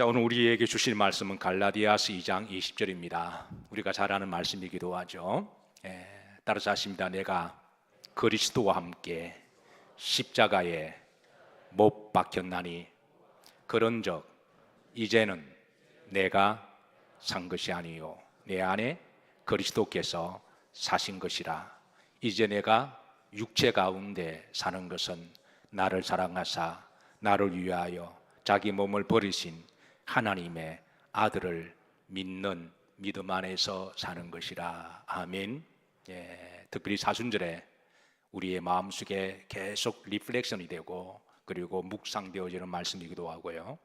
자, 오늘 우리에게 주실 말씀은 갈라디아서 2장 20절입니다. 우리가 잘 아는 말씀이기도 하죠. 따라서 하십니다. 내가 그리스도와 함께 십자가에 못 박혔나니 그런즉 이제는 내가 산 것이 아니요 내 안에 그리스도께서 사신 것이라. 이제 내가 육체 가운데 사는 것은 나를 사랑하사 나를 위하여 자기 몸을 버리신 하나님의 아들을 믿는 믿음 안에서 사는 것이라. 아멘. 특별히 사순절에 우리의 마음속에 계속 리플렉션이 되고 그리고 묵상되어지는 말씀이기도 하고요.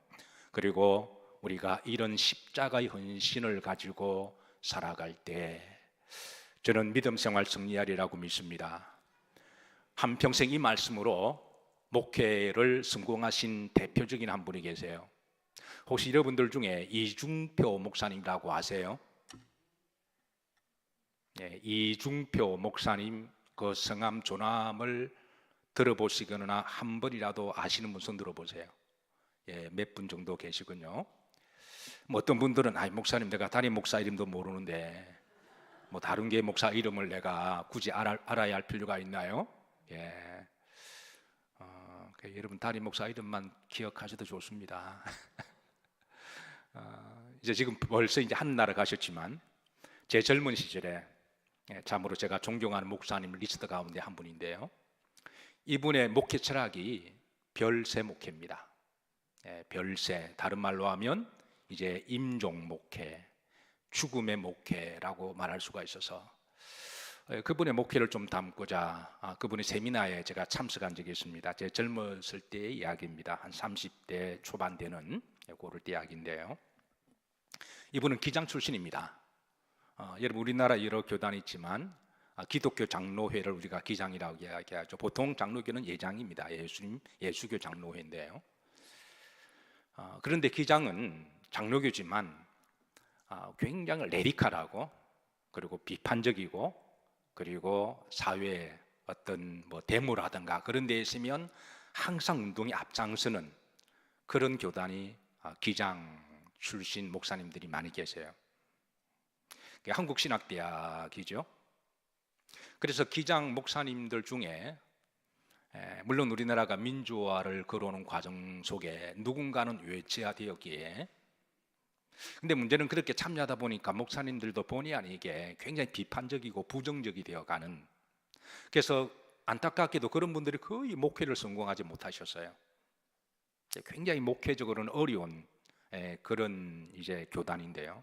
그리고 우리가 이런 십자가의 헌신을 가지고 살아갈 때 저는 믿음 생활 승리하리라고 믿습니다. 한평생 이 말씀으로 목회를 성공하신 대표적인 한 분이 계세요. 혹시 여러분들 중에 이중표 목사님이라고 아세요? 이중표 목사님 그 성함 조남을 들어보시거나 한 번이라도 아시는 분 손 들어보세요. 몇 분 정도 계시군요. 뭐 어떤 분들은 목사님 내가 담임 목사 이름도 모르는데 뭐 다른 게 목사 이름을 내가 굳이 알아야 할 필요가 있나요? 여러분 담임 목사 이름만 기억하셔도 좋습니다. 이제 지금 벌써 이제 하늘나라 가셨지만 제 젊은 시절에 참으로 제가 존경하는 목사님 리스트 가운데 한 분인데요. 이분의 목회 철학이 별세 목회입니다. 별세, 다른 말로 하면 이제 임종 목회, 죽음의 목회라고 말할 수가 있어서 그분의 목회를 좀 담고자 그분의 세미나에 제가 참석한 적이 있습니다. 제 젊었을 때의 이야기입니다. 한 30대 초반 되는 그럴 때 이야기인데요. 이분은 기장 출신입니다. 여러분 우리나라 여러 교단이 있지만 기독교 장로회를 우리가 기장이라고 이야기하죠. 보통 장로교는 예장입니다. 예수교 장로회인데요. 그런데 기장은 장로교지만 굉장히 레디칼하고 그리고 비판적이고 그리고 사회에 어떤 뭐 데모라든가 그런 데 있으면 항상 운동에 앞장서는 그런 교단이 기장 출신 목사님들이 많이 계세요. 한국신학대학이죠. 그래서 기장 목사님들 중에 물론 우리나라가 민주화를 걸어오는 과정 속에 누군가는 외치화되었기에 근데 문제는 그렇게 참여하다 보니까 목사님들도 본의 아니게 굉장히 비판적이고 부정적이 되어가는, 그래서 안타깝게도 그런 분들이 거의 목회를 성공하지 못하셨어요. 굉장히 목회적으로는 어려운 그런 이제 교단인데요.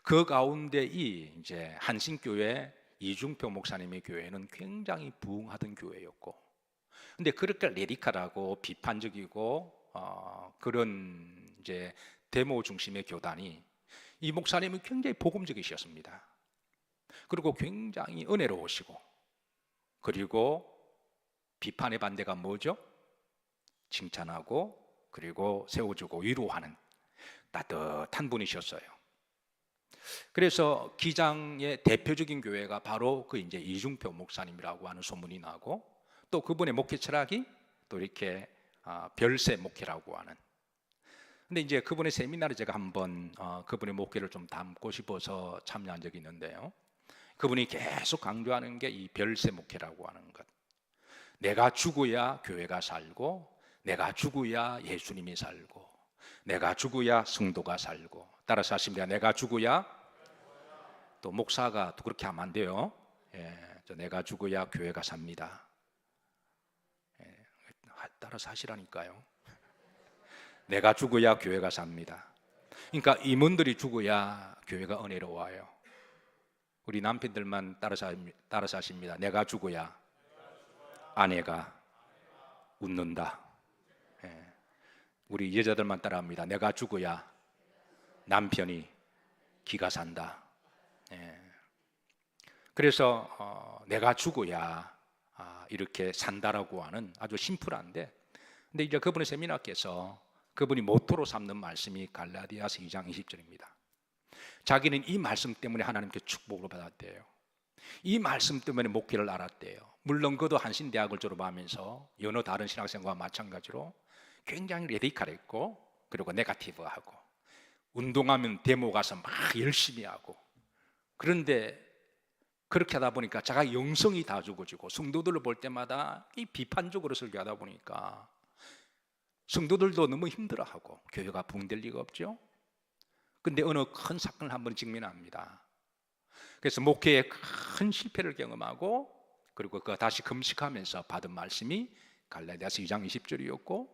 그 가운데 이제 한신교회 이중표 목사님의 교회는 굉장히 부흥하던 교회였고, 근데 그렇게 레디칼하고 비판적이고 그런 이제 데모 중심의 교단이 이 목사님은 굉장히 복음적이셨습니다. 그리고 굉장히 은혜로우시고, 그리고 비판의 반대가 뭐죠? 칭찬하고 그리고 세워주고 위로하는 따뜻한 분이셨어요. 그래서 기장의 대표적인 교회가 바로 그 이제 이중표 목사님이라고 하는 소문이 나고, 또 그분의 목회 철학이 또 이렇게 별세 목회라고 하는. 근데 이제 그분의 세미나를 제가 한번 그분의 목회를 좀 담고 싶어서 참여한 적이 있는데요. 그분이 계속 강조하는 게 이 별세 목회라고 하는 것. 내가 죽어야 교회가 살고, 내가 죽어야 예수님이 살고, 내가 죽어야 성도가 살고. 따라서 하십니다. 내가 죽어야, 또 목사가 또 그렇게 하면 안 돼요. 내가 죽어야 교회가 삽니다. 따라서 하시라니까요. 내가 죽어야 교회가 삽니다. 그러니까 임원들이 죽어야 교회가 은혜로워요. 우리 남편들만 따라서 하십니다. 내가 죽어야 아내가 웃는다. 우리 여자들만 따라합니다. 내가 죽어야 남편이 기가 산다. 그래서 내가 죽어야 이렇게 산다라고 하는 아주 심플한데, 근데 이제 그분의 세미나께서 그분이 모토로 삼는 말씀이 갈라디아서 2장 20절입니다. 자기는 이 말씀 때문에 하나님께 축복을 받았대요. 이 말씀 때문에 목회를 알았대요. 물론 그도 한신대학을 졸업하면서 여러 다른 신학생과 마찬가지로 굉장히 레디칼했고 그리고 네거티브하고 운동하면 데모 가서 막 열심히 하고, 그런데 그렇게 하다 보니까 자가 영성이 다 죽어지고 성도들을 볼 때마다 이 비판적으로 설교하다 보니까 성도들도 너무 힘들어하고 교회가 붕될 리가 없죠. 근데 어느 큰 사건을 한번 직면합니다. 그래서 목회에 큰 실패를 경험하고, 그리고 그 다시 금식하면서 받은 말씀이 갈라디아서 2장 20절이었고,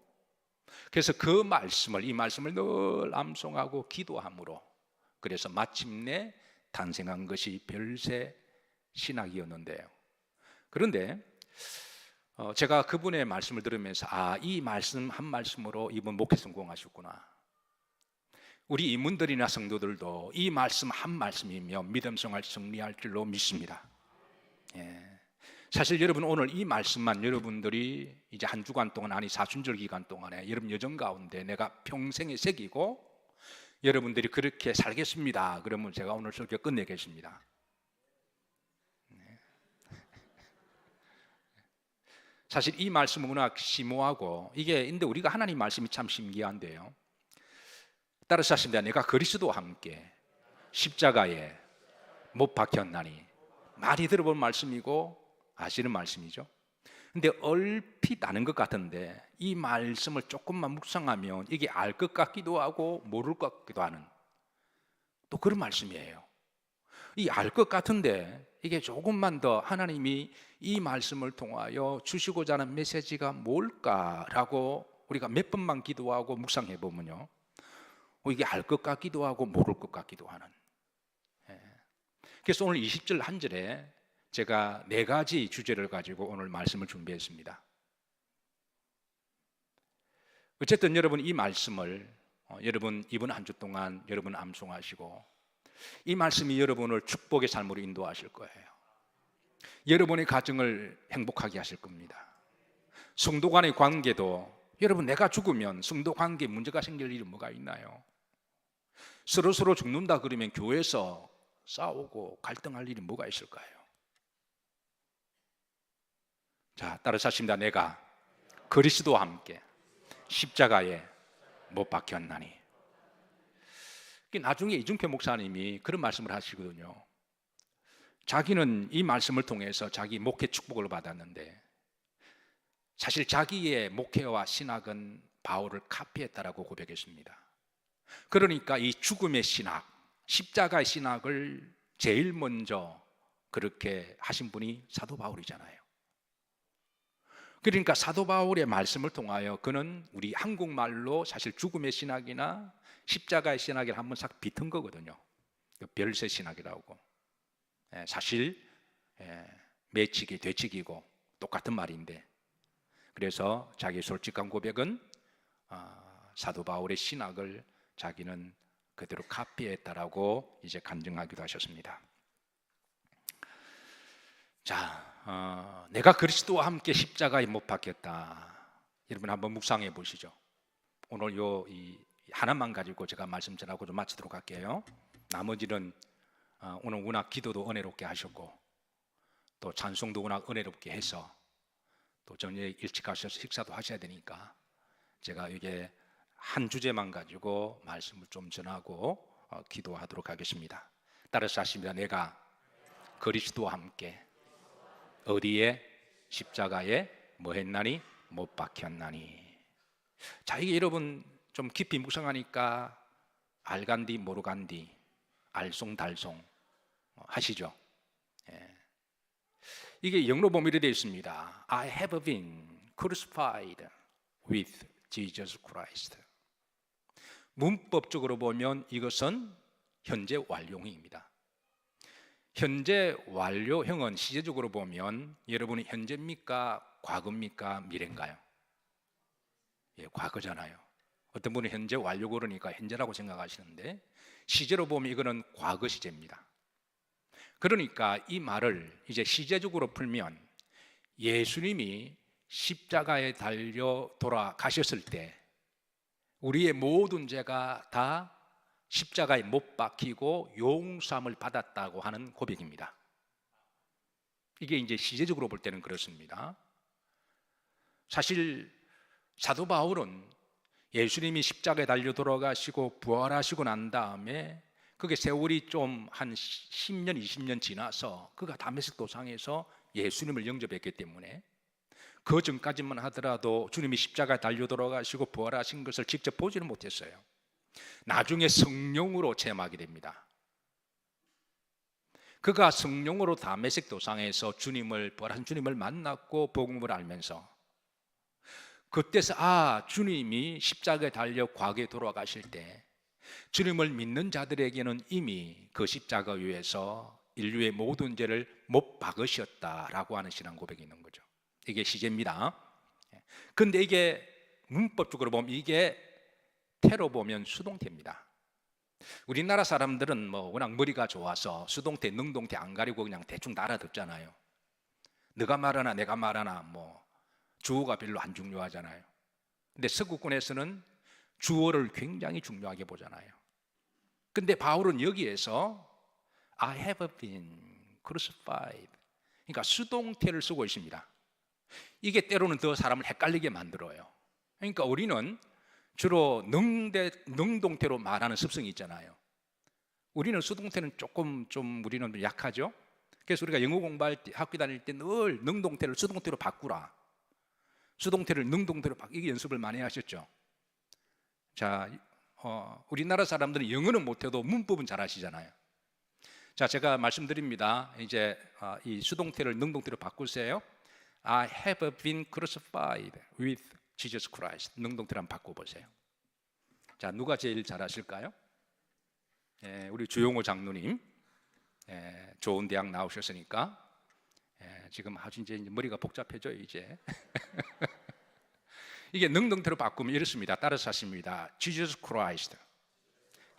그래서 그 말씀을, 이 말씀을 늘 암송하고 기도함으로, 그래서 마침내 탄생한 것이 별세 신학이었는데요. 그런데 제가 그분의 말씀을 들으면서 이 말씀 한 말씀으로 이분 목회 성공하셨구나. 우리 임원들이나 성도들도 이 말씀 한 말씀이면 믿음 생활 승리할 줄로 믿습니다. 사실 여러분, 오늘 이 말씀만 여러분들이 이제 한 주간 동안, 아니 사순절 기간 동안에 여러분 여정 가운데 내가 평생에 새기고 여러분들이 그렇게 살겠습니다, 그러면 제가 오늘 설교 끝내겠습니다. 사실 이 말씀은 워낙 심오하고, 근데 우리가 하나님 말씀이 참 신기한데요. 따라서 하십니다. 내가 그리스도와 함께 십자가에 못 박혔나니. 많이 들어본 말씀이고 아시는 말씀이죠. 근데 얼핏 아는 것 같은데 이 말씀을 조금만 묵상하면 이게 알 것 같기도 하고 모를 것 같기도 하는 또 그런 말씀이에요. 이 알 것 같은데 이게 조금만 더 하나님이 이 말씀을 통하여 주시고자 하는 메시지가 뭘까라고 우리가 몇 번만 기도하고 묵상해 보면요, 이게 알 것 같기도 하고 모를 것 같기도 하는. 그래서 오늘 20절 한 절에 제가 4가지 주제를 가지고 오늘 말씀을 준비했습니다. 어쨌든 여러분, 이 말씀을 여러분 이번 한 주 동안 여러분 암송하시고 이 말씀이 여러분을 축복의 삶으로 인도하실 거예요. 여러분의 가정을 행복하게 하실 겁니다. 성도 간의 관계도, 여러분 내가 죽으면 성도 관계에 문제가 생길 일이 뭐가 있나요? 서로 죽는다 그러면 교회에서 싸우고 갈등할 일이 뭐가 있을까요? 자, 따라서 하십니다. 내가 그리스도와 함께 십자가에 못 박혔나니. 나중에 이중표 목사님이 그런 말씀을 하시거든요. 자기는 이 말씀을 통해서 자기 목회 축복을 받았는데 사실 자기의 목회와 신학은 바울을 카피했다라고 고백했습니다. 그러니까 이 죽음의 신학, 십자가의 신학을 제일 먼저 그렇게 하신 분이 사도 바울이잖아요. 그러니까 사도 바울의 말씀을 통하여 그는 우리 한국말로 사실 죽음의 신학이나 십자가의 신학을 한번 싹 비튼 거거든요. 별세 신학이라고. 사실 매치기, 되치기고 똑같은 말인데, 그래서 자기의 솔직한 고백은 사도 바울의 신학을 자기는 그대로 카피했다라고 이제 간증하기도 하셨습니다. 자, 내가 그리스도와 함께 십자가에 못 박혔다. 여러분 한번 묵상해 보시죠. 오늘 이 하나만 가지고 제가 말씀 전하고 좀 마치도록 할게요. 나머지는 오늘 워낙 기도도 은혜롭게 하셨고 또 찬송도 워낙 은혜롭게 해서 또 저녁에 일찍 가셔서 식사도 하셔야 되니까 제가 이게 한 주제만 가지고 말씀을 좀 전하고 기도하도록 하겠습니다. 따라서 하십니다. 내가 그리스도와 함께 어디에? 십자가에 뭐 했나니? 못 박혔나니. 자, 이게 여러분 좀 깊이 묵상하니까 알간디 모르간디 알쏭달쏭 하시죠? 이게 영어로 보면 이렇게 되어 있습니다. I have been crucified with Jesus Christ. 문법적으로 보면 이것은 현재 완료형입니다. 현재 완료형은 시제적으로 보면 여러분이 현재입니까? 과거입니까? 미래인가요? 과거잖아요. 어떤 분은 현재 완료 그러니까 현재라고 생각하시는데 시제로 보면 이거는 과거 시제입니다. 그러니까 이 말을 이제 시제적으로 풀면 예수님이 십자가에 달려 돌아가셨을 때 우리의 모든 죄가 다 십자가에 못 박히고 용서함을 받았다고 하는 고백입니다. 이게 이제 시제적으로 볼 때는 그렇습니다. 사실 사도 바울은 예수님이 십자가에 달려 돌아가시고 부활하시고 난 다음에 그게 세월이 좀 한 10년, 20년 지나서 그가 다메섹 도상에서 예수님을 영접했기 때문에 그 전까지만 하더라도 주님이 십자가에 달려 돌아가시고 부활하신 것을 직접 보지는 못했어요. 나중에 성령으로 체험하게 됩니다. 그가 성령으로 다메섹 도상에서 부활하신 주님을 만났고 복음을 알면서 그때서 주님이 십자가에 달려 과거에 돌아가실 때 주님을 믿는 자들에게는 이미 그 십자가 위에서 인류의 모든 죄를 못 박으셨다라고 하는 신앙 고백이 있는 거죠. 이게 시제입니다. 근데 이게 문법적으로 보면 이게 태로 보면 수동태입니다. 우리나라 사람들은 워낙 머리가 좋아서 수동태, 능동태 안 가리고 그냥 대충 알아듣잖아요. 네가 말하나 내가 말하나 주어가 별로 안 중요하잖아요. 근데 서구권에서는 주어를 굉장히 중요하게 보잖아요. 근데 바울은 여기에서 I have been crucified, 그러니까 수동태를 쓰고 있습니다. 이게 때로는 더 사람을 헷갈리게 만들어요. 그러니까 우리는 주로 능동태로 말하는 습성이 있잖아요. 우리는 수동태는 조금 우리는 약하죠. 그래서 우리가 영어 공부할 때, 학교 다닐 때 늘 능동태를 수동태로 바꾸라, 수동태를 능동태로 이게 연습을 많이 하셨죠. 자, 우리나라 사람들은 영어는 못해도 문법은 잘 하시잖아요. 자, 제가 말씀드립니다. 이제 이 수동태를 능동태로 바꾸세요. I have been crucified with Jesus Christ. 능동태로 한번 바꿔보세요. 자, 누가 제일 잘하실까요? 우리 주용호 장로님, 좋은 대학 나오셨으니까 지금 아주 이제 머리가 복잡해져요 이제. 이게 능동태로 바꾸면 이렇습니다. 따라서 하십니다. Jesus Christ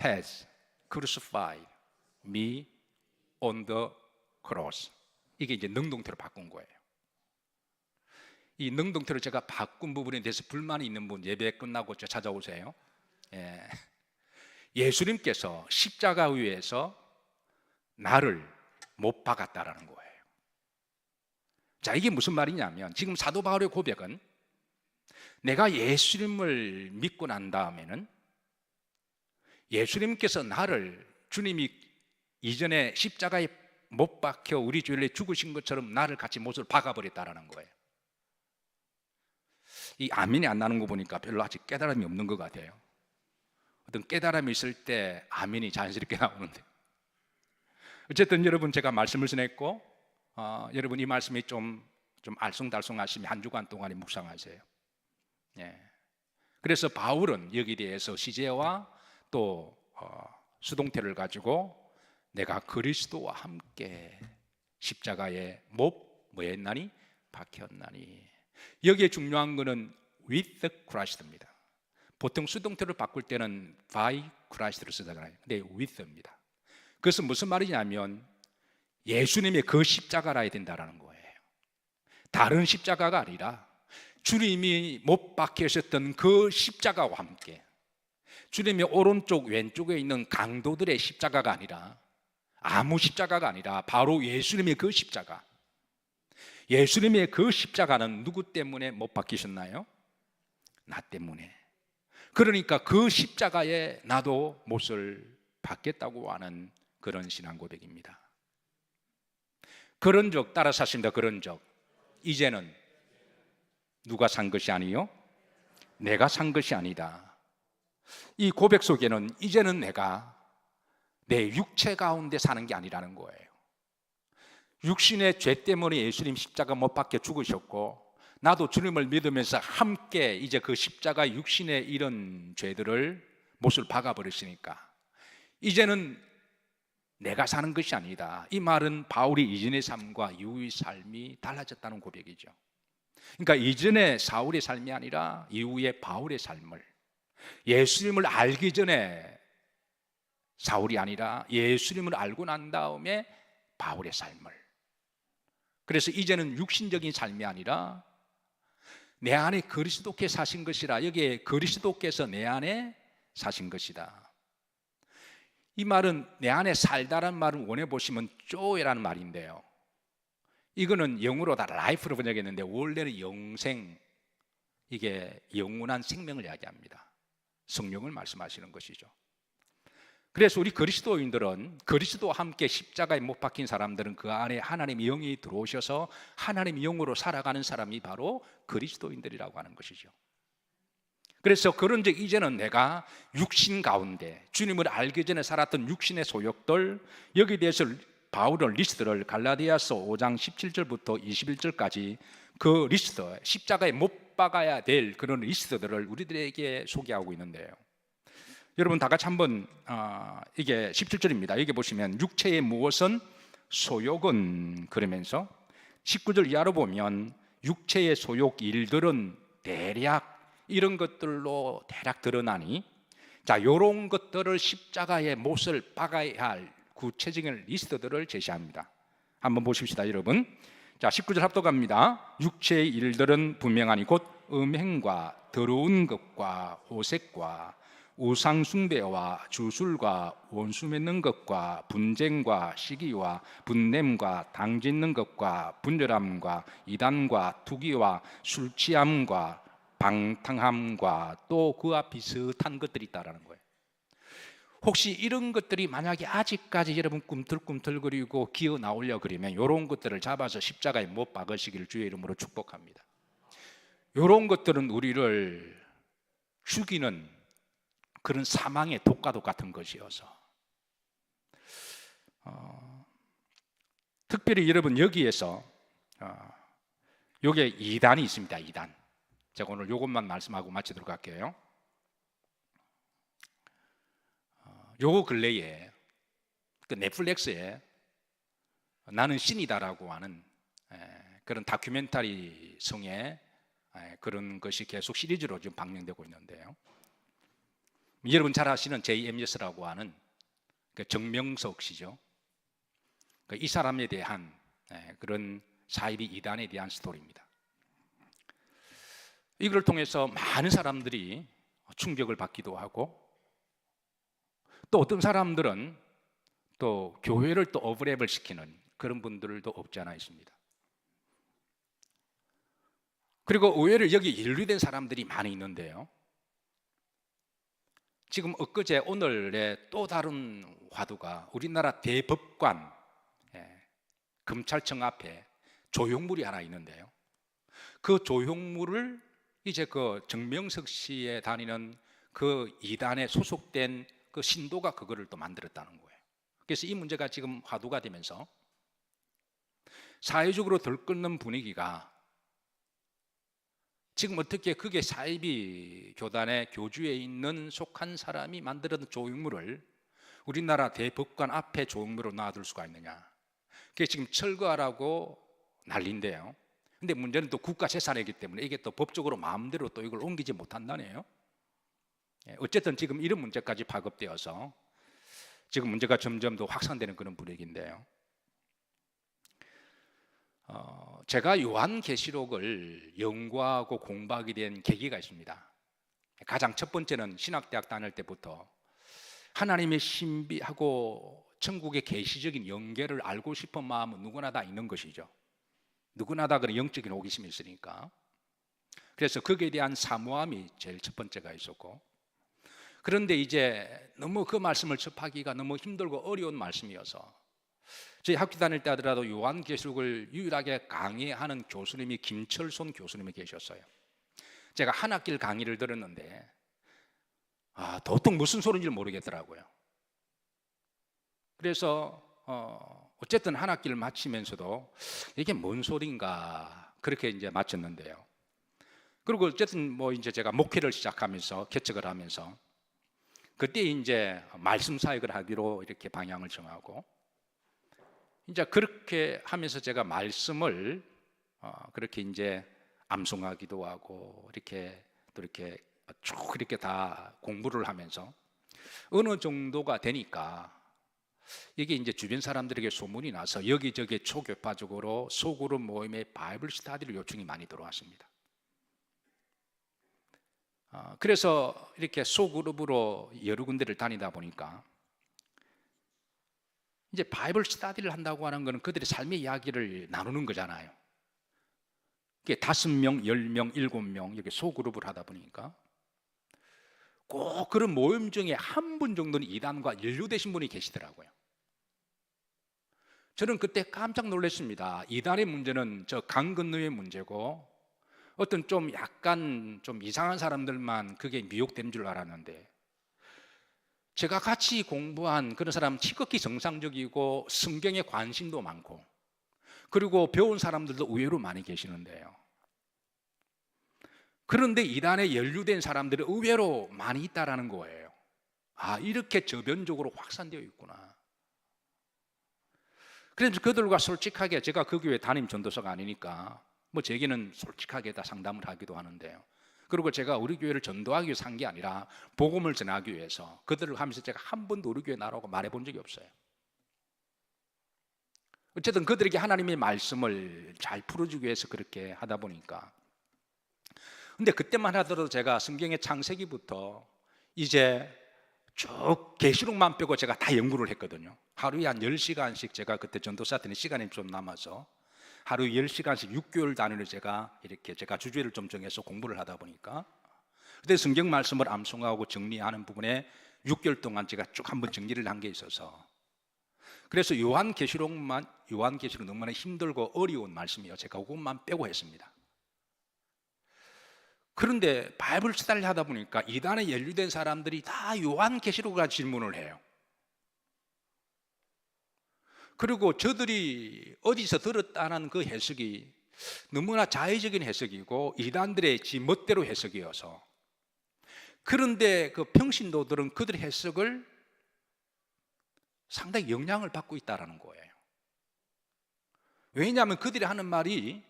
has crucified me on the cross. 이게 이제 능동태로 바꾼 거예요. 이 능동태로 제가 바꾼 부분에 대해서 불만이 있는 분 예배 끝나고 찾아오세요. 예수님께서 십자가 위에서 나를 못 박았다라는 거예요. 자, 이게 무슨 말이냐면 지금 사도 바울의 고백은 내가 예수님을 믿고 난 다음에는 예수님께서 주님이 이전에 십자가에 못 박혀 우리 죄를 죽으신 것처럼 나를 같이 못을 박아버렸다라는 거예요. 이 아멘이 안 나는 거 보니까 별로 아직 깨달음이 없는 것 같아요. 어떤 깨달음이 있을 때 아멘이 자연스럽게 나오는데, 어쨌든 여러분 제가 말씀을 전했고 여러분 이 말씀이 좀 알쏭달쏭하시면 한 주간 동안에 묵상하세요. 그래서 바울은 여기에 대해서 시제와 또 수동태를 가지고 내가 그리스도와 함께 십자가에 뭐했나니? 박혔나니. 여기에 중요한 것은 with Christ입니다. 보통 수동태를 바꿀 때는 by Christ를 쓰잖아요. 근데 with입니다. 그것은 무슨 말이냐면 예수님의 그 십자가라 해야 된다는 거예요. 다른 십자가가 아니라 주님이 못 박히셨던 그 십자가와 함께, 주님의 오른쪽 왼쪽에 있는 강도들의 십자가가 아니라, 아무 십자가가 아니라 바로 예수님의 그 십자가, 예수님의 그 십자가는 누구 때문에 못 박히셨나요? 나 때문에. 그러니까 그 십자가에 나도 못을 박겠다고 하는 그런 신앙 고백입니다. 그런 적, 따라서 하신다. 그런 적, 이제는 누가 산 것이 아니요? 내가 산 것이 아니다. 이 고백 속에는 이제는 내가 내 육체 가운데 사는 게 아니라는 거예요. 육신의 죄 때문에 예수님 십자가 못 박혀 죽으셨고, 나도 주님을 믿으면서 함께 이제 그 십자가 육신의 이런 죄들을 못을 박아버렸으니까 이제는 내가 사는 것이 아니다. 이 말은 바울이 이전의 삶과 이후의 삶이 달라졌다는 고백이죠. 그러니까 이전의 사울의 삶이 아니라 이후의 바울의 삶을, 예수님을 알기 전에 사울이 아니라 예수님을 알고 난 다음에 바울의 삶을, 그래서 이제는 육신적인 삶이 아니라 내 안에 그리스도께서 사신 것이라, 여기에 그리스도께서 내 안에 사신 것이다. 이 말은 내 안에 살다란 말을 원해 보시면 쪼이라는 말인데요, 이거는 영어로 다 라이프로 번역했는데 원래는 영생, 이게 영원한 생명을 이야기합니다. 성령을 말씀하시는 것이죠. 그래서 우리 그리스도인들은 그리스도와 함께 십자가에 못 박힌 사람들은 그 안에 하나님의 영이 들어오셔서 하나님의 영으로 살아가는 사람이 바로 그리스도인들이라고 하는 것이죠. 그래서 그런즉 이제는 내가 육신 가운데 주님을 알기 전에 살았던 육신의 소욕들, 여기에 대해서 바울은 리스트를 갈라디아서 5장 17절부터 21절까지 그 리스트, 십자가에 못 박아야 될 그런 리스트들을 우리들에게 소개하고 있는데요. 여러분 다 같이 한번 이게 17절입니다. 여기 보시면 육체의 무엇은 소욕은, 그러면서 19절 이하로 보면 육체의 소욕 일들은 대략 이런 것들로 대략 드러나니, 자, 이런 것들을 십자가에 못을 박아야 할 구체적인 리스트들을 제시합니다. 한번 보십시다, 여러분. 자, 19절 합독합니다. 육체의 일들은 분명하니 곧 음행과 더러운 것과 호색과 우상 숭배와 주술과 원수 맺는 것과 분쟁과 시기와 분냄과 당짓는 것과 분열함과 이단과 투기와 술 취함과 방탕함과 또 그와 비슷한 것들이 있다라는 거예요. 혹시 이런 것들이 만약에 아직까지 여러분 꿈틀꿈틀거리고 기어 나오려 그러면 이런 것들을 잡아서 십자가에 못 박으시기를 주의 이름으로 축복합니다. 이런 것들은 우리를 죽이는 그런 사망의 독과도 같은 것이어서 특별히 여러분 여기에서 여기에 2단이 있습니다. 2단. 제가 오늘 이것만 말씀하고 마치도록 할게요. 요 근래에 그 넷플릭스에 나는 신이다라고 하는 그런 다큐멘터리 성의 그런 것이 계속 시리즈로 지금 방영되고 있는데요. 여러분 잘 아시는 JMS라고 하는 그 정명석 씨죠. 이 사람에 대한 그런 사이비 이단에 대한 스토리입니다. 이걸 통해서 많은 사람들이 충격을 받기도 하고, 또 어떤 사람들은 또 교회를 또 오버랩을 시키는 그런 분들도 없지 않아 있습니다. 그리고 의외로 여기 인류된 사람들이 많이 있는데요. 지금 엊그제 오늘의 또 다른 화두가 우리나라 대법관 검찰청 앞에 조형물이 하나 있는데요. 그 조형물을 이제 그 정명석 씨에 다니는 그 이단에 소속된 그 신도가 그거를 또 만들었다는 거예요. 그래서 이 문제가 지금 화두가 되면서 사회적으로 들끓는 분위기가 지금 어떻게 그게 사이비 교단의 교주에 있는 속한 사람이 만들었던 조형물을 우리나라 대법관 앞에 조형물로 놔둘 수가 있느냐. 그게 지금 철거하라고 난리인데요. 근데 문제는 또 국가 재산이기 때문에 이게 또 법적으로 마음대로 또 이걸 옮기지 못한다네요. 어쨌든 지금 이런 문제까지 파급되어서 지금 문제가 점점 더 확산되는 그런 분위기인데요. 제가 요한계시록을 연구하고 공부하게 된 계기가 있습니다. 가장 첫 번째는 신학대학 다닐 때부터 하나님의 신비하고 천국의 계시적인 연계를 알고 싶은 마음은 누구나 다 있는 것이죠. 누구나 다 그런 영적인 호기심이 있으니까. 그래서 거기에 대한 사모함이 제일 첫 번째가 있었고, 그런데 이제 너무 그 말씀을 접하기가 너무 힘들고 어려운 말씀이어서 저희 학교 다닐 때 하더라도 요한계시록을 유일하게 강의하는 교수님이 김철손 교수님이 계셨어요. 제가 한 학기를 강의를 들었는데 도통 무슨 소리인지 모르겠더라고요. 그래서 어쨌든 한 학기를 마치면서도 이게 뭔 소린가 그렇게 이제 마쳤는데요. 그리고 어쨌든 뭐 이제 제가 목회를 시작하면서 개척을 하면서 그때 이제 말씀 사역을 하기로 이렇게 방향을 정하고, 이제 그렇게 하면서 제가 말씀을 그렇게 이제 암송하기도 하고 이렇게 또 이렇게 쭉 이렇게 다 공부를 하면서 어느 정도가 되니까 이게 이제 주변 사람들에게 소문이 나서 여기저기 초교파적으로 소그룹 모임에 바이블 스터디를 요청이 많이 들어왔습니다. 그래서 이렇게 소그룹으로 여러 군데를 다니다 보니까 이제 바이블 스터디를 한다고 하는 것은 그들의 삶의 이야기를 나누는 거잖아요. 이게 5명, 10명, 7명 이렇게 소그룹을 하다 보니까 꼭 그런 모임 중에 한 분 정도는 이단과 연루되신 분이 계시더라고요. 저는 그때 깜짝 놀랐습니다. 이단의 문제는 저 강 건너의 문제고 어떤 좀 약간 좀 이상한 사람들만 그게 미혹되는 줄 알았는데, 제가 같이 공부한 그런 사람 지극히 정상적이고 성경에 관심도 많고 그리고 배운 사람들도 의외로 많이 계시는데요, 그런데 이단에 연루된 사람들이 의외로 많이 있다라는 거예요. 아, 이렇게 저변적으로 확산되어 있구나. 그래서 그들과 솔직하게, 제가 그 교회 담임 전도사가 아니니까 뭐 제게는 솔직하게 다 상담을 하기도 하는데요, 그리고 제가 우리 교회를 전도하기 위해서 한 게 아니라 복음을 전하기 위해서 그들을 하면서 제가 한 번도 우리 교회 나라고 말해본 적이 없어요. 어쨌든 그들에게 하나님의 말씀을 잘 풀어주기 위해서 그렇게 하다 보니까, 근데 그때만 하더라도 제가 성경의 창세기부터 이제 쭉 계시록만 빼고 제가 다 연구를 했거든요. 하루에 한 10시간씩, 제가 그때 전도사 때는 시간이 좀 남아서 하루에 10시간씩 6개월 단위로 제가 이렇게 제가 주제를 좀 정해서 공부를 하다 보니까, 그때 성경 말씀을 암송하고 정리하는 부분에 6개월 동안 제가 쭉 한번 정리를 한 게 있어서, 그래서 요한계시록 너무나 힘들고 어려운 말씀이에요. 제가 그것만 빼고 했습니다. 그런데 바이블 스터디를 하다 보니까 이단에 연루된 사람들이 다 요한계시록을 질문을 해요. 그리고 저들이 어디서 들었다는 그 해석이 너무나 자의적인 해석이고 이단들의 지멋대로 해석이어서, 그런데 그 평신도들은 그들의 해석을 상당히 영향을 받고 있다는 거예요. 왜냐하면 그들이 하는 말이,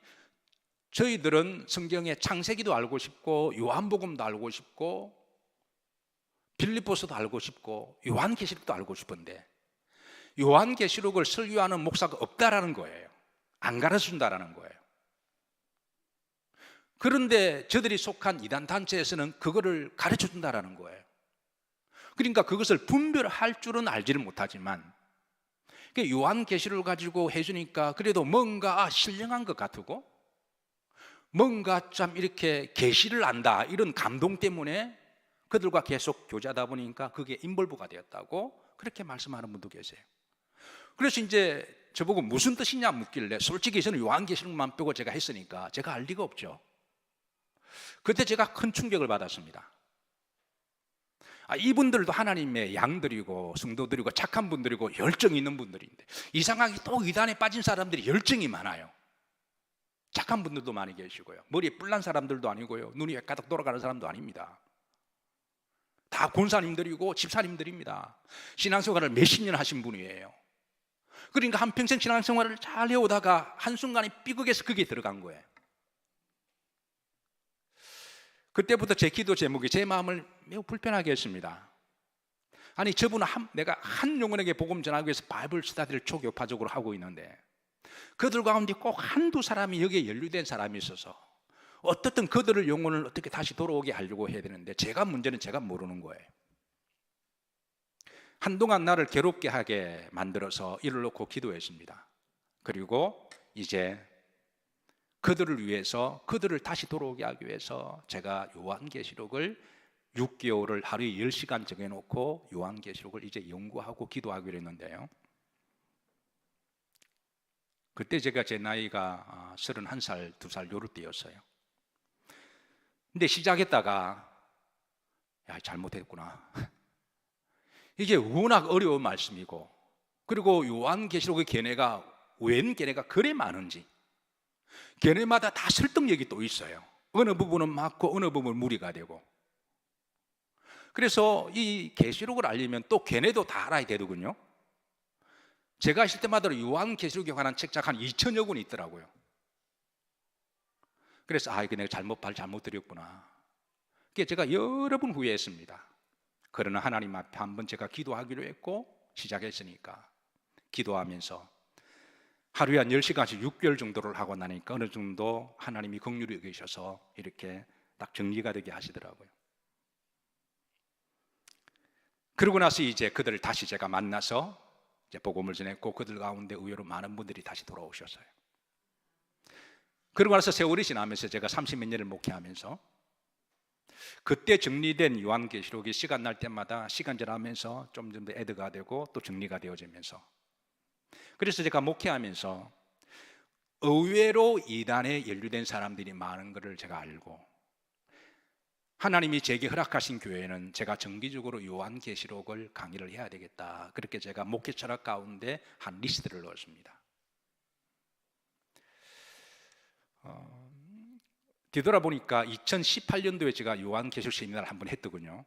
저희들은 성경의 창세기도 알고 싶고 요한복음도 알고 싶고 빌립보서도 알고 싶고 요한계시록도 알고 싶은데 요한계시록을 설교하는 목사가 없다라는 거예요. 안 가르쳐준다라는 거예요. 그런데 저들이 속한 이단 단체에서는 그거를 가르쳐준다라는 거예요. 그러니까 그것을 분별할 줄은 알지를 못하지만 요한계시록을 가지고 해주니까 그래도 뭔가 신령한 것 같고 뭔가 참 이렇게 계시를 안다, 이런 감동 때문에 그들과 계속 교제하다 보니까 그게 인볼브가 되었다고 그렇게 말씀하는 분도 계세요. 그래서 이제 저보고 무슨 뜻이냐 묻길래, 솔직히 저는 요한계시록만 빼고 제가 했으니까 제가 알 리가 없죠. 그때 제가 큰 충격을 받았습니다. 이분들도 하나님의 양들이고 성도들이고 착한 분들이고 열정이 있는 분들인데, 이상하게 또 이단에 빠진 사람들이 열정이 많아요. 착한 분들도 많이 계시고요, 머리에 뿔난 사람들도 아니고요, 눈이 가득 돌아가는 사람도 아닙니다. 다 권사님들이고 집사님들입니다. 신앙생활을 몇십 년 하신 분이에요. 그러니까 한평생 신앙생활을 잘 해오다가 한순간에 삐걱해서 그게 들어간 거예요. 그때부터 제 기도 제목이 제 마음을 매우 불편하게 했습니다. 아니, 저분은 내가 한 영혼에게 복음 전하기 위해서 바이블 스터디를 초교파적으로 하고 있는데 그들 가운데 꼭 한두 사람이 여기에 연루된 사람이 있어서 어떻든 그들을 영혼을 어떻게 다시 돌아오게 하려고 해야 되는데, 문제는 제가 모르는 거예요. 한동안 나를 괴롭게 하게 만들어서 이를 놓고 기도했습니다. 그리고 이제 그들을 위해서, 그들을 다시 돌아오게 하기 위해서 제가 요한계시록을 6개월을 하루에 10시간 정해놓고 요한계시록을 이제 연구하고 기도하기로 했는데요, 그때 제가 제 나이가 31살, 2살 요럴 때였어요. 근데 시작했다가 잘못했구나. 이게 워낙 어려운 말씀이고, 그리고 요한계시록의 걔네가 웬 걔네가 그래 많은지, 걔네마다 다 설득력이 또 있어요. 어느 부분은 맞고 어느 부분은 무리가 되고. 그래서 이 계시록을 알려면 또 걔네도 다 알아야 되더군요. 제가 있을 때마다 요한계시록에 관한 책 한 2,000여 권이 있더라고요. 그래서 이거 내가 잘못 드렸구나. 그게 제가 여러 번 후회했습니다. 그러나 하나님 앞에 한번 제가 기도하기로 했고 시작했으니까, 기도하면서 하루에 한 10시간씩 6개월 정도를 하고 나니까 어느 정도 하나님이 긍휼히 여기셔서 이렇게 딱 정리가 되게 하시더라고요. 그러고 나서 이제 그들을 다시 제가 만나서 이제 복음을 전했고, 그들 가운데 의외로 많은 분들이 다시 돌아오셨어요. 그러고 나서 세월이 지나면서 제가 30몇 년을 목회하면서 그때 정리된 요한계시록이 시간 날 때마다 시간 지나면서 좀 더 애드가 되고 또 정리가 되어지면서, 그래서 제가 목회하면서 의외로 이단에 연루된 사람들이 많은 것을 제가 알고, 하나님이 제게 허락하신 교회는 제가 정기적으로 요한계시록을 강의를 해야 되겠다, 그렇게 제가 목회 철학 가운데 한 리스트를 넣었습니다. 뒤돌아보니까 2018년도에 제가 요한계시록 세미나를 한번 했더군요.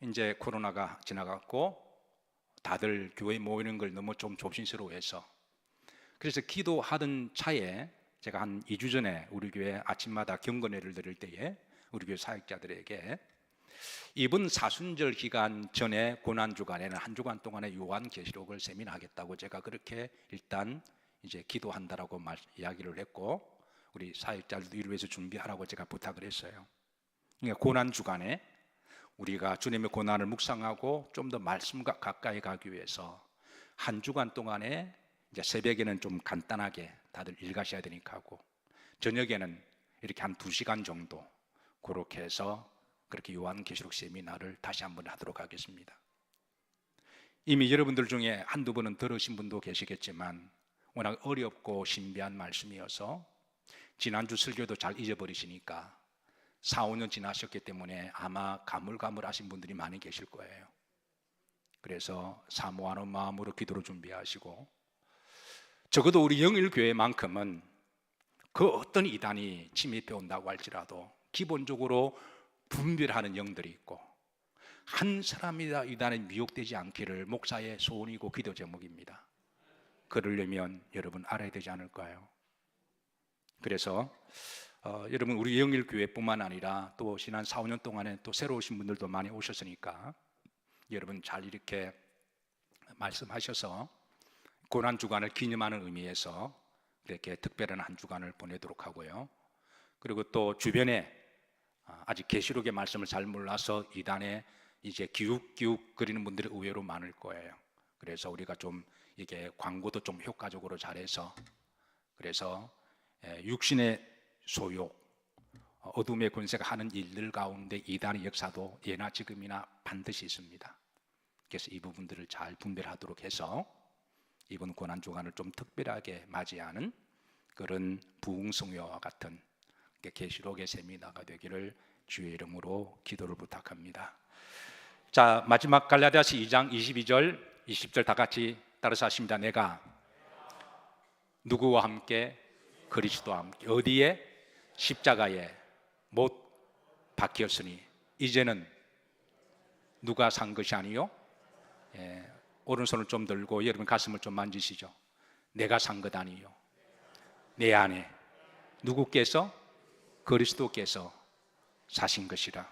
이제 코로나가 지나갔고 다들 교회 모이는 걸 너무 좀 조심스러워해서, 그래서 기도하던 차에 제가 한 2주 전에 우리 교회 아침마다 경건회를 드릴 때에 우리 교회 사역자들에게 이번 사순절 기간 전에 고난주간에는 한 주간 동안에 요한계시록을 세미나하겠다고 제가 그렇게 일단 이제 기도한다라고 이야기를 했고, 우리 사역자들도 이를 위해서 준비하라고 제가 부탁을 했어요. 그러니까 고난주간에 우리가 주님의 고난을 묵상하고 좀 더 말씀과 가까이 가기 위해서 한 주간 동안에 이제 새벽에는 좀 간단하게 다들 일 가셔야 되니까 하고, 저녁에는 이렇게 한 2시간 정도 그렇게 해서 그렇게 요한계시록 세미나를 다시 한번 하도록 하겠습니다. 이미 여러분들 중에 한두 번은 들으신 분도 계시겠지만 워낙 어렵고 신비한 말씀이어서 지난주 설교도 잘 잊어버리시니까 4, 5년 지나셨기 때문에 아마 가물가물하신 분들이 많이 계실 거예요. 그래서 사모하는 마음으로 기도를 준비하시고, 적어도 우리 영일교회만큼은 그 어떤 이단이 침입해 온다고 할지라도 기본적으로 분별하는 영들이 있고, 한 사람이다 이단에 미혹되지 않기를 목사의 소원이고 기도 제목입니다. 그러려면 여러분 알아야 되지 않을까요? 그래서 여러분 우리 영일교회뿐만 아니라 또 지난 4, 5년 동안에 또 새로 오신 분들도 많이 오셨으니까 여러분 잘 이렇게 말씀하셔서 고난주간을 기념하는 의미에서 이렇게 특별한 한 주간을 보내도록 하고요. 그리고 또 주변에 아직 계시록의 말씀을 잘 몰라서 이단에 이제 기웃기웃 거리는 분들이 의외로 많을 거예요. 그래서 우리가 좀 이게 광고도 좀 효과적으로 잘해서, 그래서 육신의 소욕, 어둠의 권세가 하는 일들 가운데 이단의 역사도 예나 지금이나 반드시 있습니다. 그래서 이 부분들을 잘 분별하도록 해서 이번 고난주간을 좀 특별하게 맞이하는 그런 부흥성회와 같은 계시록의 세미나가 되기를 주의 이름으로 기도를 부탁합니다. 자, 마지막 갈라디아서 2장 22절 20절 다 같이 따라서 하십니다. 내가 누구와 함께? 그리스도와 함께. 어디에? 십자가에 못 박혔으니 이제는 누가 산 것이 아니요, 오른손을 좀 들고 여러분 가슴을 좀 만지시죠. 내가 산 것 아니요, 내 안에 누구께서? 그리스도께서 사신 것이라.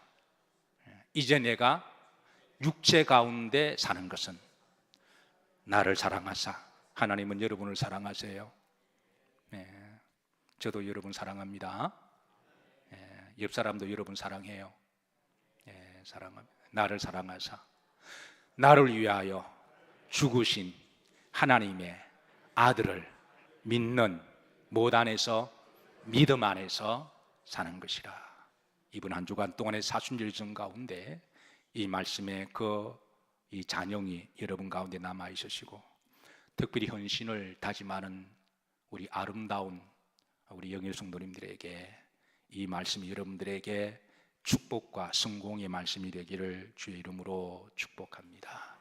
이제 내가 육체 가운데 사는 것은 나를 사랑하사. 하나님은 여러분을 사랑하세요. 저도 여러분 사랑합니다. 옆 사람도 여러분 사랑해요. 사랑합니다. 나를 사랑하사 나를 위하여 죽으신 하나님의 아들을 믿는 못 안에서 믿음 안에서 사는 것이라. 이번 한 주간 동안의 사순절정 가운데 이 말씀의 이 잔영이 여러분 가운데 남아 있으시고, 특별히 헌신을 다짐하는 우리 아름다운 우리 영일 성도님들에게 이 말씀이 여러분들에게 축복과 성공의 말씀이 되기를 주의 이름으로 축복합니다.